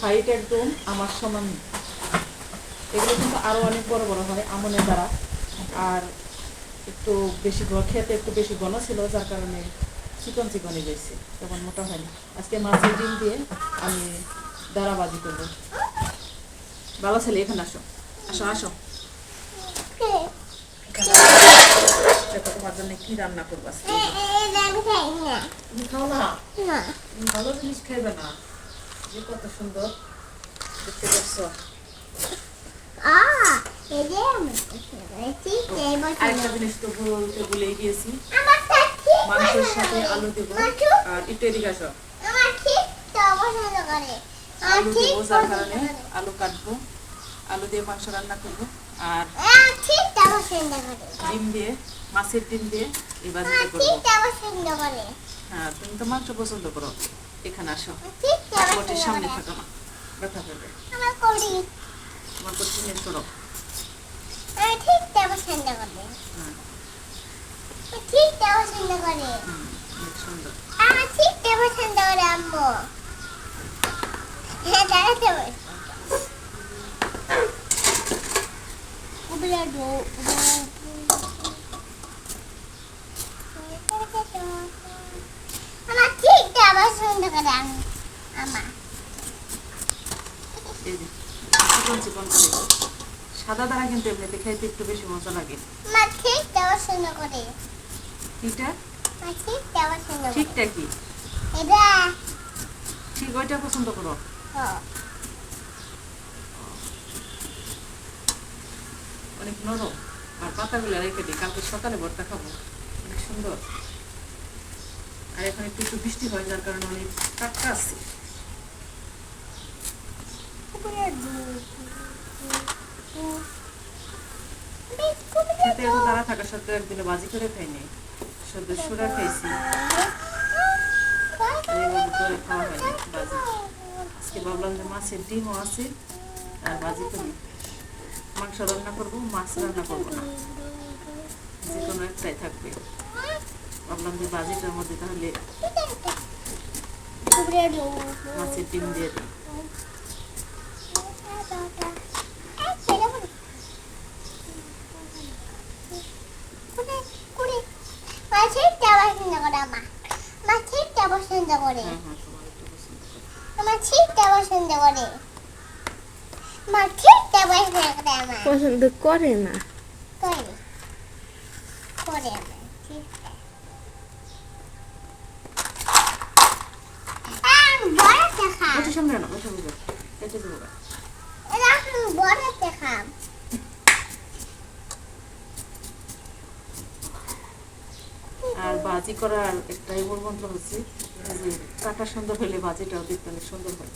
Height একদম আমার সমান। এগুলো কিন্তু আরো অনেক বড় বড় হয় আমনের দ্বারা। আর একটু বেশি খেতে একটু বেশি ঘন ছিল, যার কারণে চিকন চিকনই গেছে, তেমন মোটা হয়নি। আজকে মাছের ডিম দিয়ে আমি দাঁড়াবাজি করবো। ভালো ছেলে, এখানে আসো, আসো আসো। তোমার জন্য কি রান্না করবো আজকে? তুমি খাও না? তুমি ভালো জিনিস খাইবে না? যে কত সুন্দর দেখতে পাচ্ছ। আরেকটা জিনিস তো বলতে ভুলে গিয়েছি, মাংসের সাথে আলু দেবো। আর একটু এদিকে আসো। আলু দেবো, যার কারণে আলু কাটবো, আলু দিয়ে মাংস রান্না করবো। আর ডিম দিয়ে, মাছের ডিম দিয়ে এই ভাজিটা করবো। হ্যাঁ, তুমি তো মাংস পছন্দ করো। এখানে আসো, বটির সামনে থাকো না, ব্যথা করবে। তোমার কোটি নিয়ে সরো। সাদা দ্বারা কিন্তু এমনিতে খাইতে একটু বেশি মজা লাগে। ঠিকটা কি? ঠিক ওইটা পছন্দ করো? অনেক নরম। আর পাতাগুলো রেখে দিই, কালকে সকালে ভর্তা খাবো, অনেক সুন্দর। আর এখন একটু একটু বৃষ্টি হয়, যার কারণে অনেক টাটকা আছে। খেতে এত তাড়া থাকা সত্ত্বেও একদিনে বাজি করে খাইনি, শুধু সুরা খাইছি, এইভাবে করে খাওয়া হয়নি বাজি। আজকে ভাবলাম যে মাছের ডিমও আছে, আর বাজি করি। মাংস রান্না করবো, মাছ রান্না করবো না, যে কোনো একটাই থাকবে। ভাবলাম যে বাজিটার মধ্যে তাহলে মাছের ডিম দিয়ে দিই। পছন্দ করে না, আর বাজি করার একটাই মূল মন্ত্র হচ্ছে যে কাটা সুন্দর হলে বাজিটাও দেখতে অনেক সুন্দর হয়।